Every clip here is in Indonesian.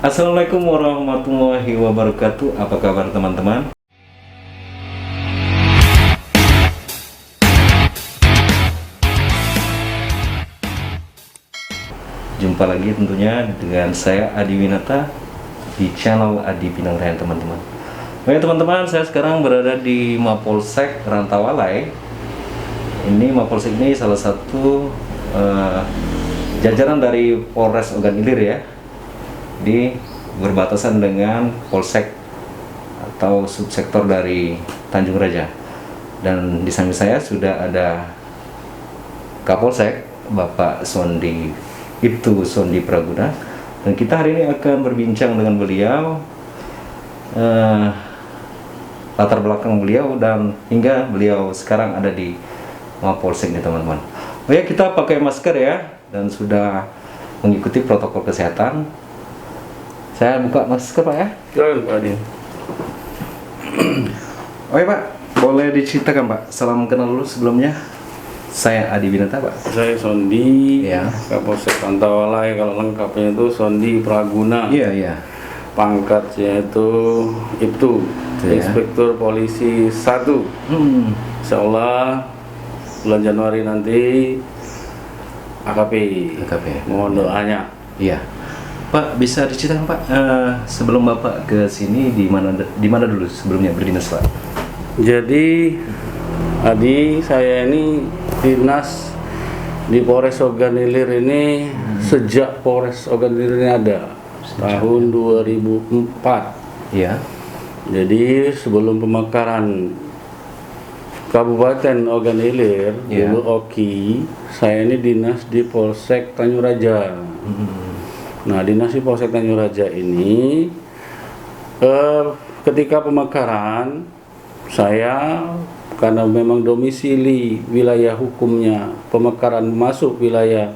Assalamualaikum warahmatullahi wabarakatuh. Apa kabar teman-teman? Jumpa lagi tentunya dengan saya Adi Winata di channel Adi Pinangrayan teman-teman. Oke teman-teman, saya sekarang berada di Mapolsek Rantawalai. Ini Mapolsek ini salah satu jajaran dari Polres Ogan Ilir ya, di berbatasan dengan Polsek atau subsektor dari Tanjung Raja. Dan di samping saya sudah ada Kapolsek Bapak Sondi Ibtu Sondi Praguna, dan kita hari ini akan berbincang dengan beliau, latar belakang beliau dan hingga beliau sekarang ada di Mapolsek ini teman-teman. Oh ya, kita pakai masker ya dan sudah mengikuti protokol kesehatan. Saya buka masker Pak ya. Silakan Pak Adi. Oke Pak, boleh diceritakan Pak, salam kenal dulu sebelumnya. Saya Adi Winata Pak. Saya Sondi, Ya. Kapolsek Rantawalai, kalau lengkapnya itu Sondi Praguna. Iya. Pangkatnya itu Ibtu, Ya. Inspektur Polisi 1. Insya Allah bulan Januari nanti AKP. Mohon doanya. Iya. Pak, bisa diceritakan Pak, sebelum Bapak ke sini di mana dulu sebelumnya berdinas Pak? Jadi Adi, saya ini dinas di Polres Ogan Ilir ini sejak Polres Ogan Ilir ini ada tahun 2004. Iya. Jadi sebelum pemekaran Kabupaten Ogan Ilir, Iya. dulu Oki, saya ini dinas di Polsek Tanjung Raja. Nah, dinas di Polsek Tanjung Raja ini ketika pemekaran, saya karena memang domisili wilayah hukumnya pemekaran masuk wilayah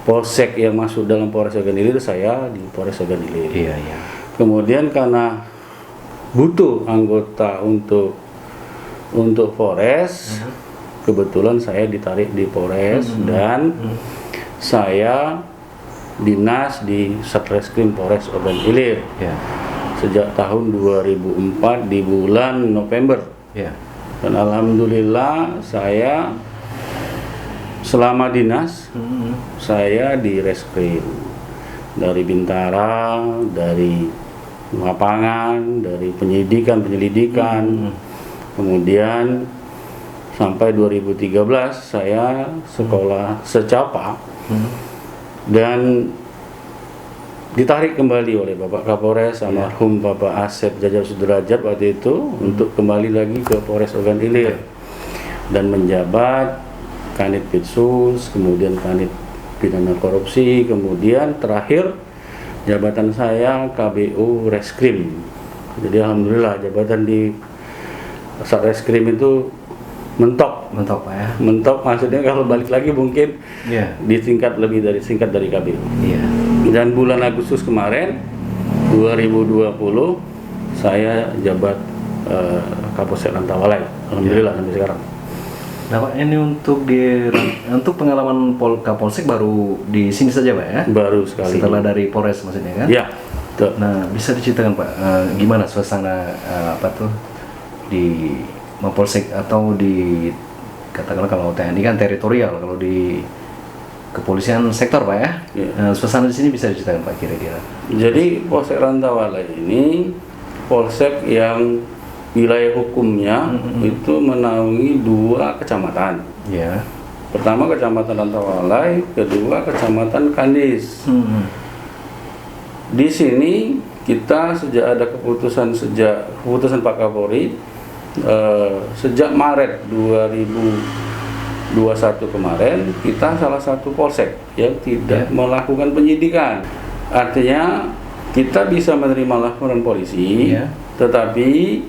Polsek yang masuk dalam Polres Ogan Ilir, saya di Polres Ogan Ilir. Iya. Kemudian karena butuh anggota untuk Polres, kebetulan saya ditarik di Polres dan saya dinas di Satreskrim Polres Ogan Ilir Iya. sejak tahun 2004 di bulan November. Iya. Dan alhamdulillah saya selama dinas saya di reskrim dari Bintara, dari lapangan, dari penyelidikan, kemudian sampai 2013 saya sekolah secapa dan ditarik kembali oleh Bapak Kapolres almarhum Bapak Asep Jajar Sudrajat waktu itu untuk kembali lagi ke Polres Ogan Ilir dan menjabat Kanit Pitsus, kemudian Kanit Pidana Korupsi, kemudian terakhir jabatan saya KBU Reskrim. Jadi alhamdulillah jabatan di Satreskrim itu mentok Pak ya. mentok, maksudnya kalau balik lagi mungkin Iya. singkat dari KBU. Iya. Dan bulan Agustus kemarin 2020 saya jabat Kapolsek Rantawalai. Alhamdulillah sampai sekarang. Nah Pak, ini untuk pengalaman Kapolsek baru di sini saja Pak ya? Baru sekali. Setelah dari Polres maksudnya kan? Ya. Betul. Nah, bisa diceritakan Pak, gimana suasana di Mapolsek atau di katakanlah kalau TNI kan teritorial, kalau di kepolisian sektor Pak ya? Ya. Suasana di sini bisa diceritakan Pak kira-kira? Jadi Polsek Rantawalai ini polsek yang wilayah hukumnya itu menaungi 2 kecamatan. Ya. Pertama Kecamatan Rantawalai, kedua Kecamatan Kandis. Di sini kita sejak ada keputusan Pak Kapolri sejak Maret 2021 kemarin, kita salah satu polsek yang tidak melakukan penyidikan. Artinya kita bisa menerima laporan polisi, tetapi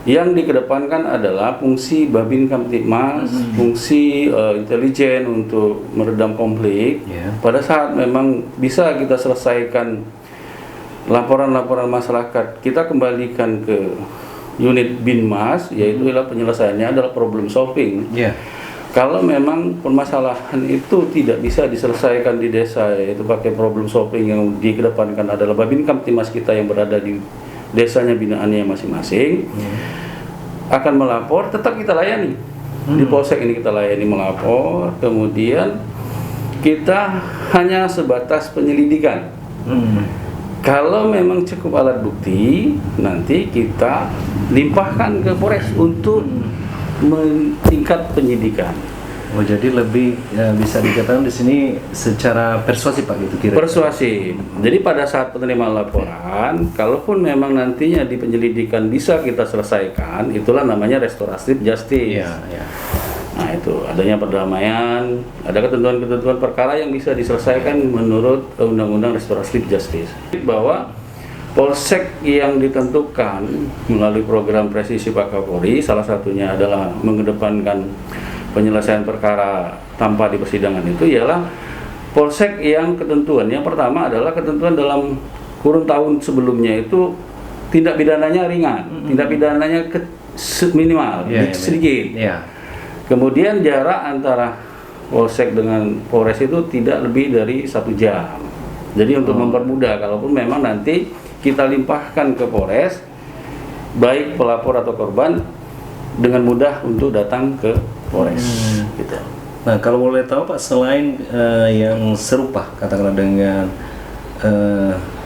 yang dikedepankan adalah fungsi Babin Kamtibmas, fungsi intelijen untuk meredam konflik. Pada saat memang bisa kita selesaikan laporan-laporan masyarakat, kita kembalikan ke unit Binmas, yaitu adalah penyelesaiannya adalah problem solving. Kalau memang permasalahan itu tidak bisa diselesaikan di desa, yaitu pakai problem solving yang dikedepankan adalah Babinkan Timas kita yang berada di desanya binaannya masing-masing, akan melapor, tetap kita layani. Di polsek ini kita layani melapor, kemudian kita hanya sebatas penyelidikan. Kalau memang cukup alat bukti, nanti kita limpahkan ke Polres untuk meningkat penyidikan. Oh, jadi lebih bisa dikatakan di sini secara persuasif Pak gitu kira. Persuasif. Jadi pada saat penerimaan laporan, kalaupun memang nantinya di penyelidikan bisa kita selesaikan, itulah namanya restoratif justice. Iya, iya. Nah itu adanya perdamaian, ada ketentuan-ketentuan perkara yang bisa diselesaikan menurut Undang-Undang Restoratif Justice. Bahwa polsek yang ditentukan melalui program presisi Pak Kapolri, salah satunya adalah mengedepankan penyelesaian perkara tanpa di persidangan itu ialah polsek yang ketentuan. Yang pertama adalah ketentuan dalam kurun tahun sebelumnya itu tindak pidananya ringan, tindak pidananya minimal, sedikit. Kemudian jarak antara polsek dengan Polres itu tidak lebih dari 1 jam. Jadi untuk mempermudah, kalaupun memang nanti kita limpahkan ke Polres, baik pelapor atau korban dengan mudah untuk datang ke Polres. Gitu. Nah, kalau boleh tahu Pak, selain yang serupa katakanlah dengan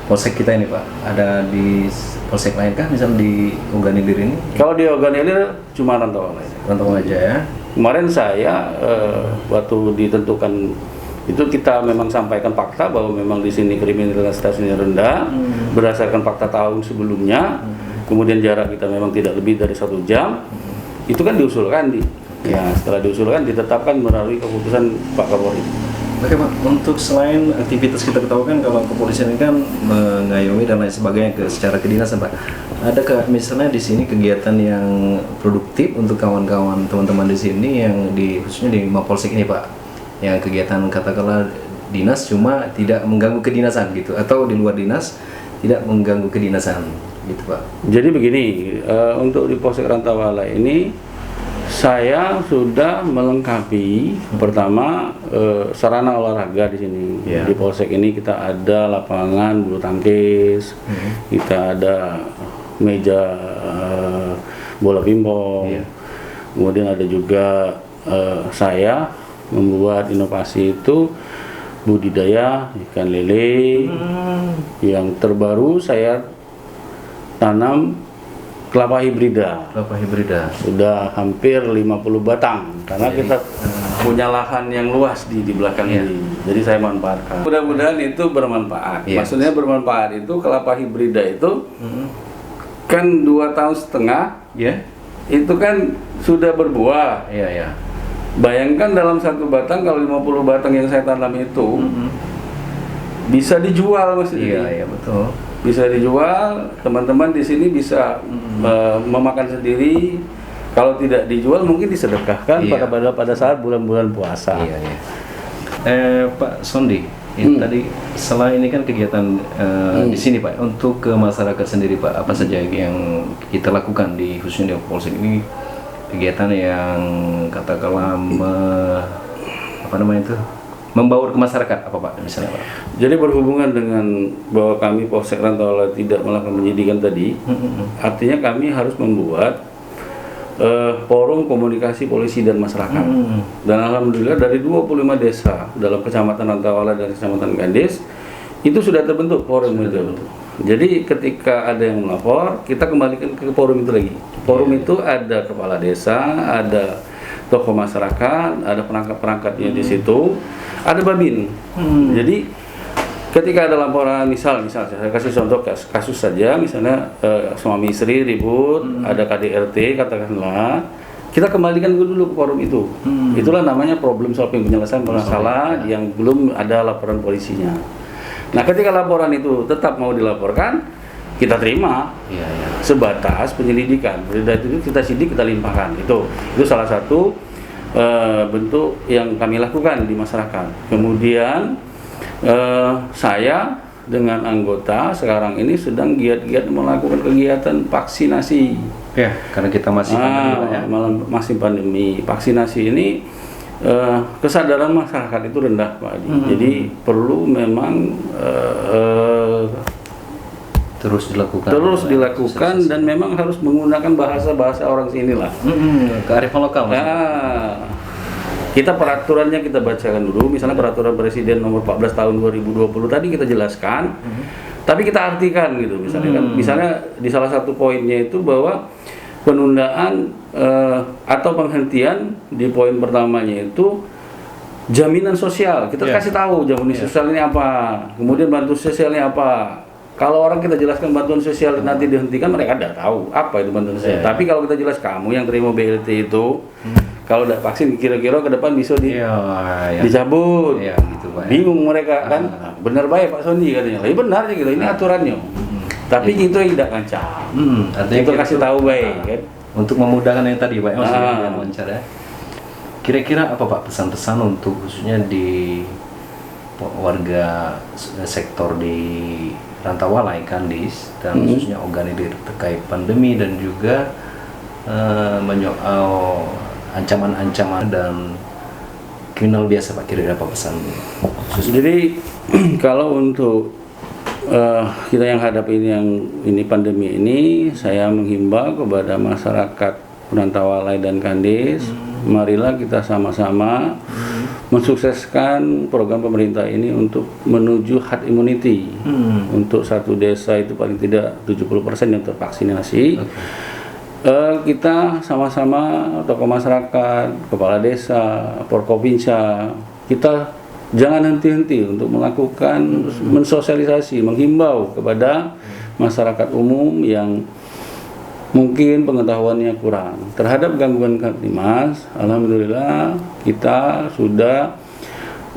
polsek kita ini Pak, ada di polsek lain kah? Misal di Oganilir ini? Kalau di Oganilir cuma Rantau aja. Rantau aja ya. Kemarin saya waktu ditentukan itu kita memang sampaikan fakta bahwa memang di sini kriminalitasnya rendah berdasarkan fakta tahun sebelumnya. Kemudian jarak kita memang tidak lebih dari 1 jam. Itu kan diusulkan ya, setelah diusulkan ditetapkan melalui keputusan Pak Kapolri. Oke Pak, untuk selain aktivitas kita ketahui kan kalau kepolisian ini kan mengayomi dan lain sebagainya secara kedinasan Pak. Adakah misalnya di sini kegiatan yang produktif untuk kawan-kawan teman-teman di sini yang khususnya di Mapolsek ini Pak, yang kegiatan katakanlah dinas cuma tidak mengganggu kedinasan gitu, atau di luar dinas tidak mengganggu kedinasan gitu Pak? Jadi begini, untuk di Polsek Rantawala ini saya sudah melengkapi pertama sarana olahraga di sini. Di Polsek ini kita ada lapangan bulu tangkis, kita ada meja bola pingpong, kemudian ada juga saya membuat inovasi itu budidaya ikan lele. Yang terbaru saya tanam kelapa hibrida. Kelapa hibrida sudah hampir 50 batang karena kita punya lahan yang luas di belakang ini. Jadi saya manfaatkan. Mudah-mudahan itu bermanfaat. Maksudnya bermanfaat itu kelapa hibrida itu kan 2,5 tahun. Itu kan sudah berbuah. Bayangkan dalam 1 batang, kalau 50 batang yang saya tanam itu bisa dijual Mas. Betul. Bisa dijual, teman-teman di sini bisa memakan sendiri. Kalau tidak dijual mungkin disedekahkan pada saat bulan-bulan puasa. Pak Sondi, tadi selain ini kan kegiatan di sini Pak, untuk ke masyarakat sendiri Pak, apa saja yang kita lakukan di khususnya di Polsek ini, kegiatan yang katakanlah membaur ke masyarakat apa Pak misalnya Pak? Jadi berhubungan dengan bahwa kami Polsek Rantawala tidak melakukan penyidikan tadi, artinya kami harus membuat forum komunikasi polisi dan masyarakat. Dan alhamdulillah dari 25 desa dalam Kecamatan Rantawala dan Kecamatan Gandes itu sudah terbentuk forum itu. Jadi ketika ada yang melapor, kita kembalikan ke forum itu lagi. Forum itu ada kepala desa, ada tokoh masyarakat, ada perangkat-perangkatnya di situ, ada babin. Jadi ketika ada laporan, misal saya kasih contoh kasus saja, misalnya suami istri ribut, ada KDRT katakanlah, kita kembalikan dulu ke forum itu. Itulah namanya problem solving, penyelesaian masalah yang belum ada laporan polisinya. Nah, ketika laporan itu tetap mau dilaporkan, kita terima sebatas penyelidikan. Itu kita sidik, kita limpahkan. Itu salah satu bentuk yang kami lakukan di masyarakat. Kemudian saya dengan anggota sekarang ini sedang giat-giat melakukan kegiatan vaksinasi. Karena kita masih pandemi masih pandemi. Vaksinasi ini kesadaran masyarakat itu rendah, Pak Adi. Jadi perlu memang terus dilakukan dan memang harus menggunakan bahasa orang sini lah. Kearifan lokal. Kita peraturannya kita bacakan dulu, misalnya peraturan Presiden nomor 14 tahun 2020 tadi kita jelaskan, tapi kita artikan gitu. Misalnya di salah satu poinnya itu bahwa penundaan atau penghentian di poin pertamanya itu jaminan sosial. Kita kasih tahu jaminan sosial ini apa, kemudian bantuan sosialnya apa. Kalau orang kita jelaskan bantuan sosial nanti dihentikan, mereka tidak tahu apa itu bantuan sosial. Tapi kalau kita jelas kamu yang terima BLT itu, kalau tidak vaksin kira-kira ke depan bisa dicabut. Gitu, Pak, bingung mereka kan. Benar baik Pak Sony katanya. Iya benar sih gitu. Ini aturannya. Tapi itu yang tidak ngancam. Itu kasih tahu baik kan. Untuk memudahkan yang tadi Pak, maksudnya wawancara. Kira-kira apa Pak pesan-pesan untuk khususnya di warga sektor di Rantawalai, Kandis, dan khususnya organik terkait pandemi dan juga menyoal ancaman-ancaman dan kriminal biasa Pak, kira-kira apa pesan? Jadi kalau untuk kita yang hadapi ini pandemi ini, saya menghimbau kepada masyarakat Rantawalai dan Kandis, marilah kita sama-sama mensukseskan program pemerintah ini untuk menuju herd immunity. Untuk satu desa itu paling tidak 70% yang tervaksinasi. Kita sama-sama tokoh masyarakat, kepala desa, Forkopimda, kita jangan henti-henti untuk melakukan mensosialisasi, menghimbau kepada masyarakat umum yang mungkin pengetahuannya kurang terhadap gangguan Kamtimas. Alhamdulillah kita sudah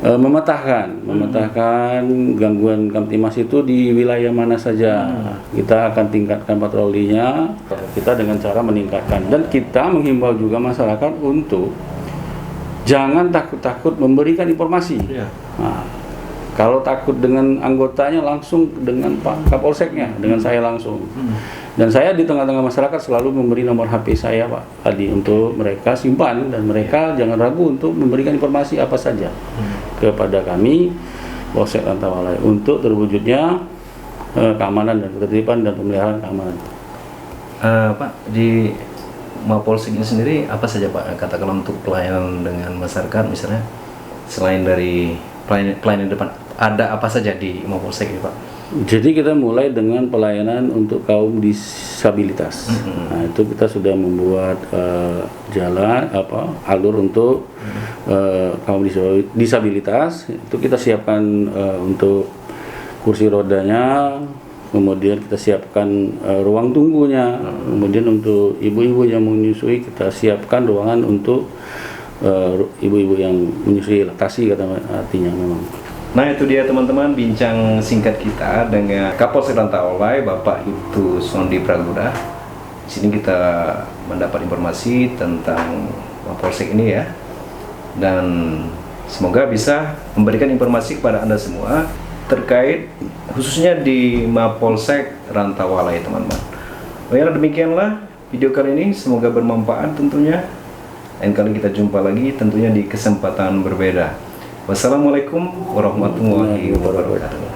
memetakan gangguan Kamtimas itu di wilayah mana saja. Kita akan tingkatkan patrolinya, kita dengan cara meningkatkan, dan kita menghimbau juga masyarakat untuk jangan takut-takut memberikan informasi. Nah, kalau takut dengan anggotanya, langsung dengan Pak Kapolseknya, dengan saya langsung. Dan saya di tengah-tengah masyarakat selalu memberi nomor HP saya Pak Adi untuk mereka simpan, dan mereka jangan ragu untuk memberikan informasi apa saja kepada kami Polsek Rantawalai untuk terwujudnya keamanan dan ketertiban dan pemeliharaan keamanan. Pak, di Mapolsek ini sendiri apa saja Pak, katakanlah untuk pelayanan dengan masyarakat misalnya, selain dari pelayanan depan, ada apa saja di Mapolsek ini Pak? Jadi kita mulai dengan pelayanan untuk kaum disabilitas. Nah, itu kita sudah membuat alur untuk kaum disabilitas. Itu kita siapkan untuk kursi rodanya, kemudian kita siapkan ruang tunggunya, kemudian untuk ibu-ibu yang menyusui kita siapkan ruangan untuk ibu-ibu yang menyusui laktasi, kata artinya memang. Nah itu dia teman-teman bincang singkat kita dengan Kapolsek Rantawalai, Bapak Ibtu Sondi Praguda. Di sini kita mendapat informasi tentang Mapolsek ini ya, dan semoga bisa memberikan informasi kepada Anda semua terkait khususnya di Mapolsek Rantawalai teman-teman. Baiklah, demikianlah video kali ini, semoga bermanfaat tentunya. Lain kali kita jumpa lagi tentunya di kesempatan berbeda. Wassalamualaikum warahmatullahi wabarakatuh.